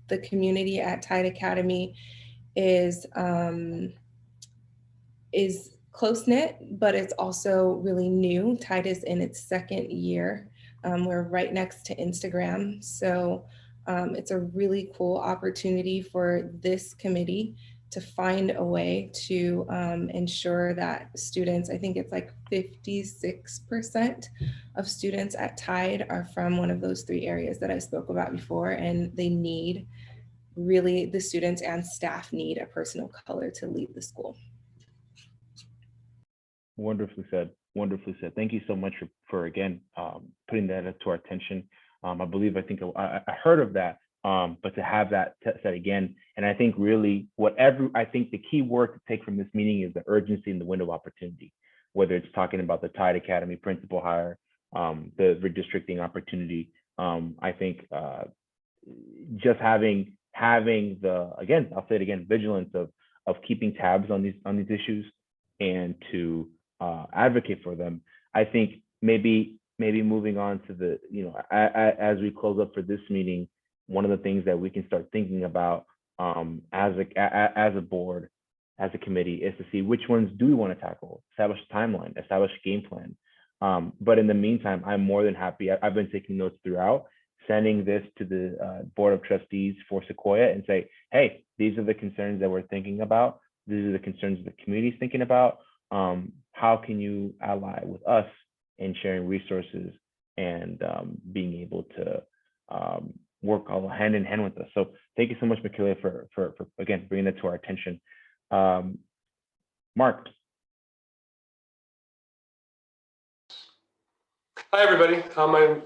The community at Tide Academy is close-knit, but it's also really new. Tide is in its second year. We're right next to Instagram. So it's a really cool opportunity for this committee to find a way to ensure that students, I think it's like 56% of students at Tide are from one of those three areas that I spoke about before, and they need, really, the students and staff need a person of color to lead the school. Wonderfully said. Wonderfully said. Thank you so much for again, putting that to our attention. I think I heard of that, but to have that said again, and I think really I think the key word to take from this meeting is the urgency and the window of opportunity, whether it's talking about the Tide Academy principal hire, the redistricting opportunity. I think just having the, again, I'll say it again, vigilance of keeping tabs on these issues and to advocate for them. I think maybe moving on to the, as we close up for this meeting, one of the things that we can start thinking about as a board, as a committee, is to see which ones do we want to tackle, establish a timeline, establish a game plan. But in the meantime, I'm more than happy. I've been taking notes throughout, sending this to the board of trustees for Sequoia and say, hey, these are the concerns that we're thinking about. These are the concerns the community is thinking about. How can you ally with us in sharing resources and being able to work all hand in hand with us? So thank you so much, Michaela, for again, bringing that to our attention. Mark. Hi, everybody.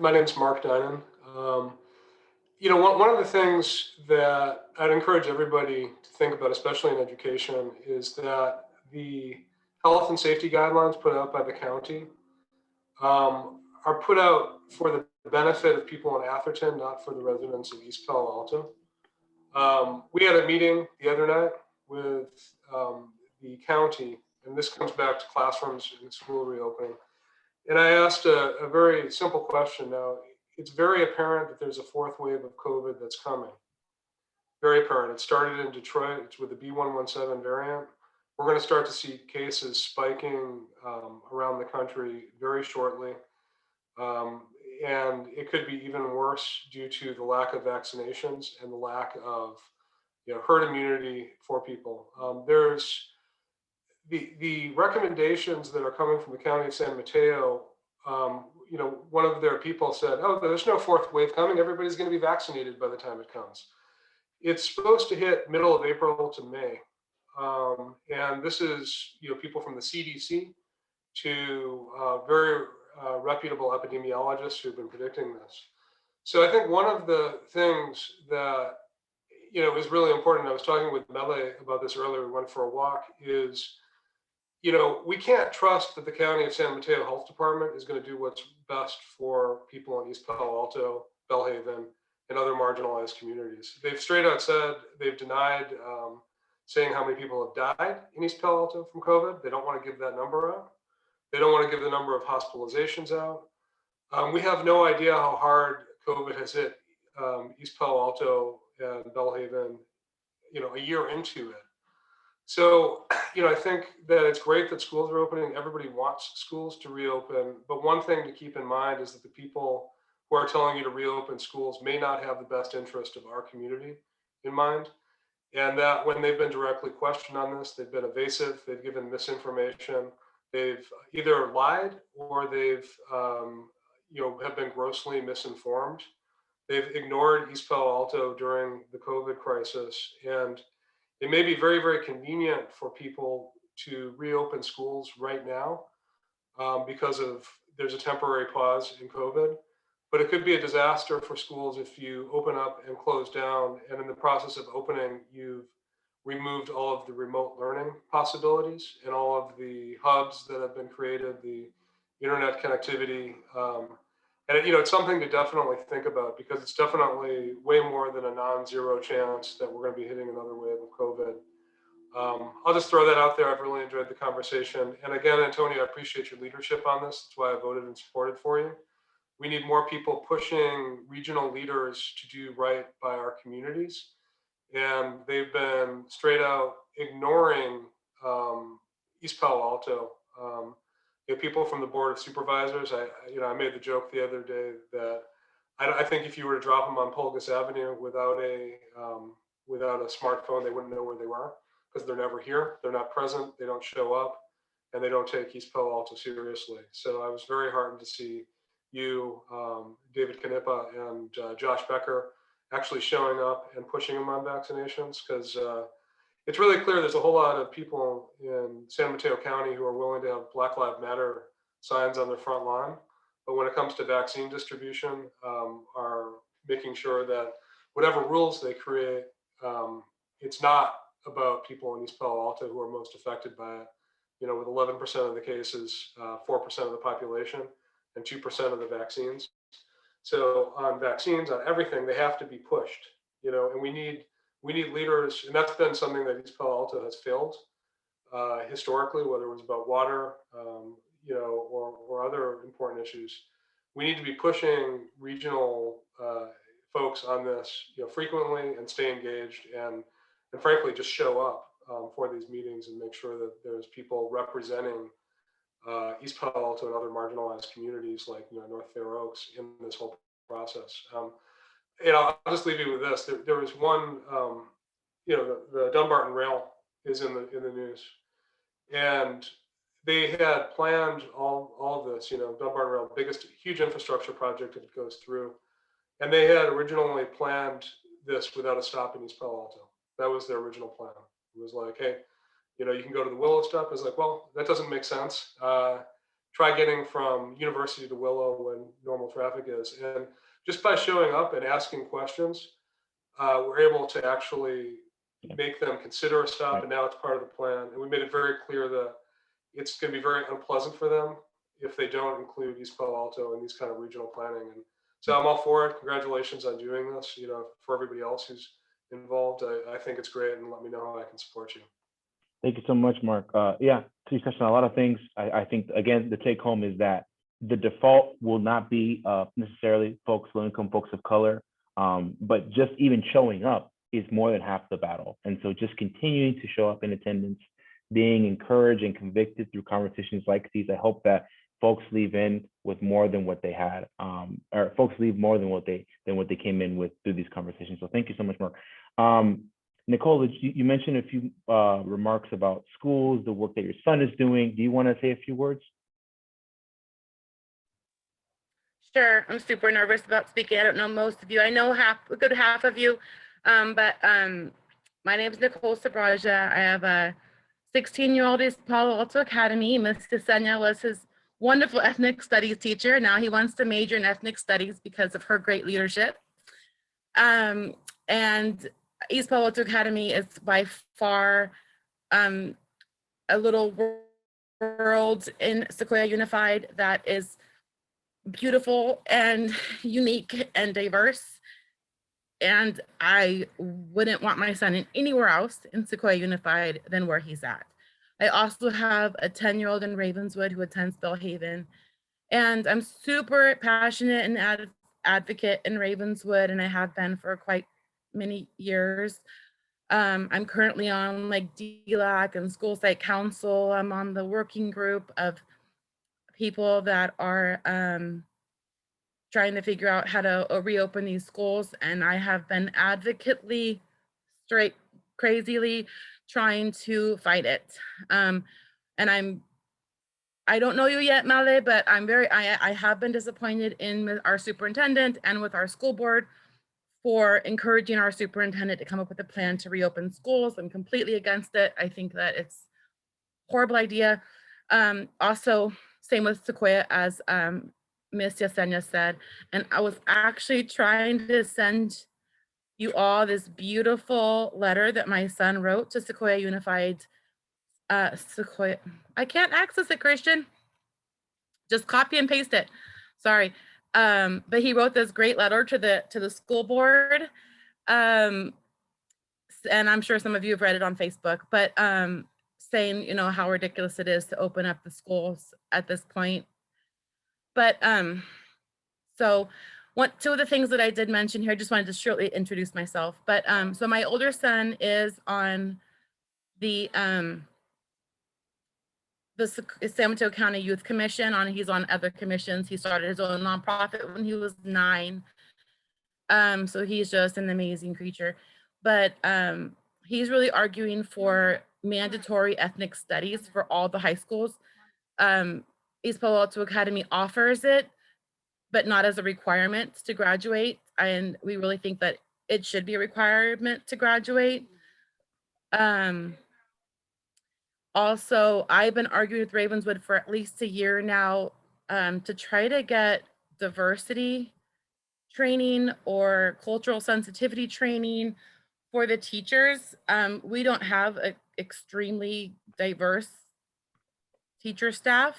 My name is Mark Dinan. One of the things that I'd encourage everybody to think about, especially in education, is that the health and safety guidelines put out by the county are put out for the benefit of people in Atherton, not for the residents of East Palo Alto. We had a meeting the other night with the county, and this comes back to classrooms and school reopening. And I asked a very simple question. Now, it's very apparent that there's a fourth wave of COVID that's coming. Very apparent. It started in Detroit. It's with the B117 variant. We're going to start to see cases spiking around the country very shortly. And it could be even worse due to the lack of vaccinations and the lack of herd immunity for people. There's the recommendations that are coming from the County of San Mateo. One of their people said, oh, there's no fourth wave coming. Everybody's going to be vaccinated by the time it comes. It's supposed to hit middle of April to May. And this is, people from the CDC to very reputable epidemiologists who've been predicting this. So I think one of the things that, is really important, I was talking with Mele about this earlier, we went for a walk, is, we can't trust that the County of San Mateo Health Department is going to do what's best for people in East Palo Alto, Bellhaven, and other marginalized communities. They've straight out said, they've denied saying how many people have died in East Palo Alto from COVID. They don't want to give that number out. They don't want to give the number of hospitalizations out. We have no idea how hard COVID has hit East Palo Alto and Bellhaven, a year into it. So, I think that it's great that schools are opening. Everybody wants schools to reopen. But one thing to keep in mind is that the people who are telling you to reopen schools may not have the best interest of our community in mind. And that when they've been directly questioned on this, they've been evasive, they've given misinformation, they've either lied or they've, have been grossly misinformed. They've ignored East Palo Alto during the COVID crisis. And it may be very, very convenient for people to reopen schools right now because there's a temporary pause in COVID, but it could be a disaster for schools if you open up and close down, and in the process of opening, you've removed all of the remote learning possibilities and all of the hubs that have been created, the internet connectivity. And it's something to definitely think about because it's definitely way more than a non-zero chance that we're going to be hitting another wave of COVID. I'll just throw that out there. I've really enjoyed the conversation. And again, Antonio, I appreciate your leadership on this. That's why I voted and supported for you. We need more people pushing regional leaders to do right by our communities. And they've been straight out ignoring East Palo Alto. People from the Board of Supervisors, I made the joke the other day that I think if you were to drop them on Pulgas Avenue without a smartphone, they wouldn't know where they were because they're never here. They're not present. They don't show up, and they don't take East Palo Alto seriously. So I was very heartened to see you, David Canepa, and Josh Becker actually showing up and pushing them on vaccinations because it's really clear there's a whole lot of people in San Mateo County who are willing to have Black Lives Matter signs on their front lawn. But when it comes to vaccine distribution, are making sure that whatever rules they create, it's not about people in East Palo Alto who are most affected by it. With 11% of the cases, 4% of the population, and 2% of the vaccines. So on vaccines, on everything, they have to be pushed. And we need leaders, and that's been something that East Palo Alto has failed historically, whether it was about water, or other important issues. We need to be pushing regional folks on this, frequently and stay engaged and frankly just show up for these meetings and make sure that there's people representing East Palo Alto and other marginalized communities like North Fair Oaks in this whole process. I'll just leave you with this. There was one, the Dunbarton Rail is in the news, and they had planned all of this. Dunbarton Rail, biggest, huge infrastructure project if it goes through, and they had originally planned this without a stop in East Palo Alto. That was their original plan. It was like, hey, you can go to the Willow stop. It's like, well, that doesn't make sense. Try getting from University to Willow when normal traffic is. And just by showing up and asking questions, we're able to actually make them consider a stop. And now it's part of the plan. And we made it very clear that it's going to be very unpleasant for them if they don't include East Palo Alto in these kind of regional planning. And so I'm all for it. Congratulations on doing this. For everybody else who's involved, I think it's great. And let me know how I can support you. Thank you so much, Mark. Yeah, so you touched on a lot of things. I think, again, the take home is that the default will not be necessarily folks, low-income folks of color, but just even showing up is more than half the battle. And so just continuing to show up in attendance, being encouraged and convicted through conversations like these, I hope that folks leave in with more than what they had, or folks leave more than what they came in with through these conversations. So thank you so much, Mark. Nicole, you mentioned a few remarks about schools, the work that your son is doing. Do you want to say a few words? Sure. I'm super nervous about speaking. I don't know most of you. I know a good half of you, but my name is Nicole Sabraja. I have a 16-year-old East Palo Alto Academy. Ms. Desenia was his wonderful ethnic studies teacher. Now he wants to major in ethnic studies because of her great leadership. And East Palo Alto Academy is by far a little world in Sequoia Unified that is beautiful and unique and diverse. And I wouldn't want my son in anywhere else in Sequoia Unified than where he's at. I also have a 10-year-old in Ravenswood who attends Bellhaven. And I'm super passionate and advocate in Ravenswood, and I have been for quite many years. I'm currently on like DLAC and school site council. I'm on the working group of people that are trying to figure out how to reopen these schools. And I have been advocately, crazily trying to fight it. And I don't know you yet, Male, but I have been disappointed in our superintendent and with our school board for encouraging our superintendent to come up with a plan to reopen schools. I'm completely against it. I think that it's a horrible idea. Also, same with Sequoia, as Ms. Yesenia said, and I was actually trying to send you all this beautiful letter that my son wrote to Sequoia Unified. Sequoia, I can't access it, Christian. Just copy and paste it. Sorry. But he wrote this great letter to the school board. And I'm sure some of you have read it on Facebook, but saying, you know, how ridiculous it is to open up the schools at this point. But so two of the things that I did mention here, I just wanted to shortly introduce myself. But so my older son is on the San Mateo County Youth Commission. He's on other commissions. He started his own nonprofit when he was 9. So he's just an amazing creature. But he's really arguing for mandatory ethnic studies for all the high schools. East Palo Alto Academy offers it, but not as a requirement to graduate. And we really think that it should be a requirement to graduate. Also, I've been arguing with Ravenswood for at least a year now to try to get diversity training or cultural sensitivity training for the teachers. We don't have an extremely diverse teacher staff,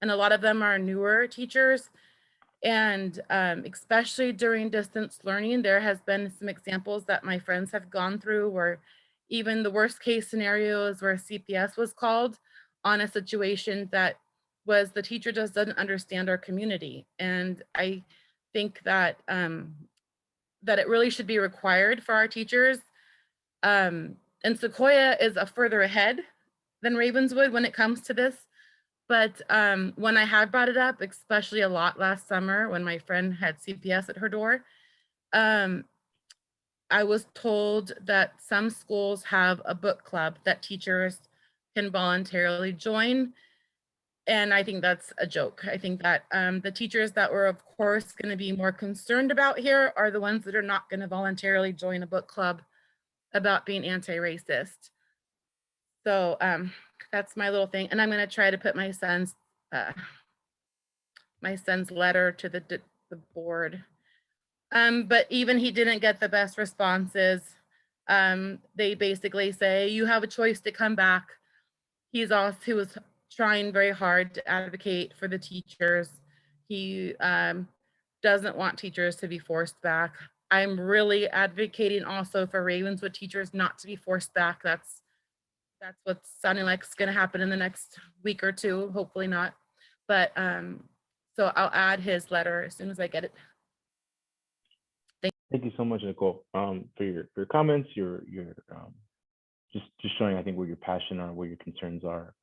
and a lot of them are newer teachers. And especially during distance learning, there has been some examples that my friends have gone through where even the worst case scenarios where CPS was called on a situation that was the teacher just doesn't understand our community. And I think that that it really should be required for our teachers. And Sequoia is further ahead than Ravenswood when it comes to this. But when I had brought it up, especially a lot last summer when my friend had CPS at her door, I was told that some schools have a book club that teachers can voluntarily join. And I think that's a joke. I think that the teachers that we're of course going to be more concerned about here are the ones that are not going to voluntarily join a book club about being anti-racist. So that's my little thing. And I'm going to try to put my son's letter to the board. But even he didn't get the best responses. They basically say, you have a choice to come back. He was trying very hard to advocate for the teachers. He doesn't want teachers to be forced back. I'm really advocating also for Ravenswood teachers not to be forced back. That's what's sounding like it's going to happen in the next week or two, hopefully not. But so I'll add his letter as soon as I get it. Thank you so much, Nicole, for your comments, your just showing, I think, where your passion are, where your concerns are.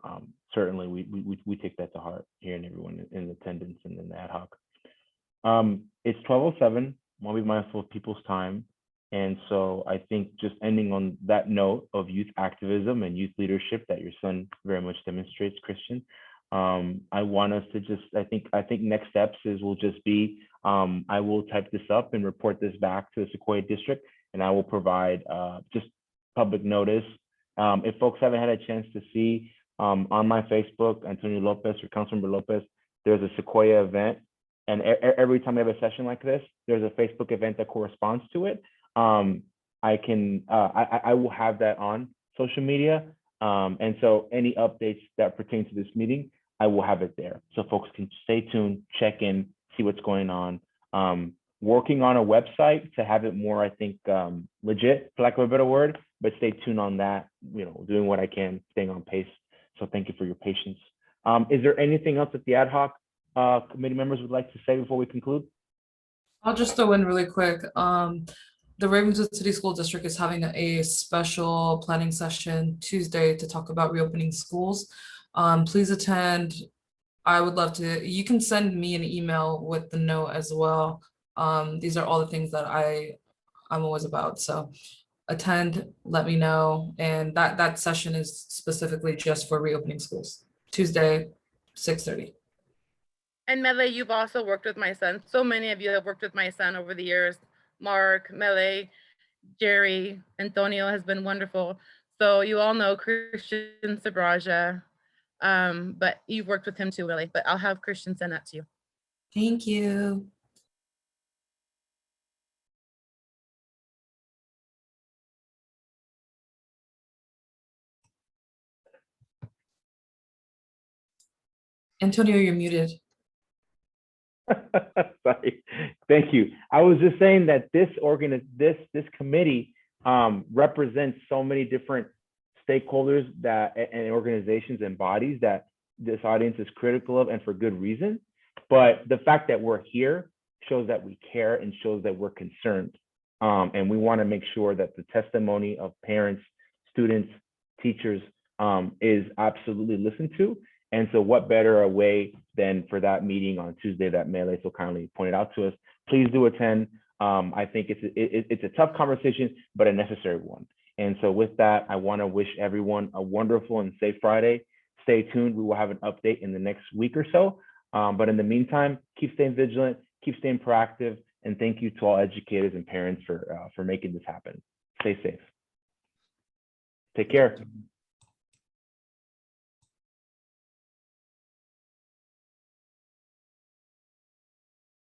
Certainly, we take that to heart here, and everyone in attendance and in the ad hoc. It's 12:07. I want to be mindful of people's time, and so I think just ending on that note of youth activism and youth leadership that your son very much demonstrates, Christian. I want us to just, I think next steps will just be, I will type this up and report this back to the Sequoia district, and I will provide just public notice. If folks haven't had a chance to see on my Facebook, Antonio Lopez or Councilmember Lopez, there's a Sequoia event, and every time we have a session like this, there's a Facebook event that corresponds to it. I will have that on social media, and so any updates that pertain to this meeting, I will have it there. So folks can stay tuned, check in, see what's going on. Working on a website to have it more, I think, legit, for lack of a better word, but stay tuned on that, doing what I can, staying on pace. So thank you for your patience. Is there anything else that the ad hoc committee members would like to say before we conclude? I'll just throw in really quick. the Ravenswood City School District is having a special planning session Tuesday to talk about reopening schools. Please attend. I would love to, you can send me an email with the note as well. These are all the things that I'm always about. So attend, let me know. And that session is specifically just for reopening schools, Tuesday, 6:30. And Mele, you've also worked with my son. So many of you have worked with my son over the years. Mark, Mele, Jerry, Antonio has been wonderful. So you all know Christian Sabraja, but you've worked with him too, Lily. But I'll have Christian send that to you. Thank you. Antonio, you're muted. Sorry. Thank you. I was just saying that this committee represents so many different stakeholders and organizations and bodies that this audience is critical of, and for good reason. But the fact that we're here shows that we care and shows that we're concerned. And we want to make sure that the testimony of parents, students, teachers is absolutely listened to. And so what better a way than for that meeting on Tuesday that Mele so kindly pointed out to us. Please do attend. I think it's a tough conversation, but a necessary one. And so with that, I want to wish everyone a wonderful and safe Friday. Stay tuned. We will have an update in the next week or so. But in the meantime, keep staying vigilant, keep staying proactive, and thank you to all educators and parents for making this happen. Stay safe. Take care.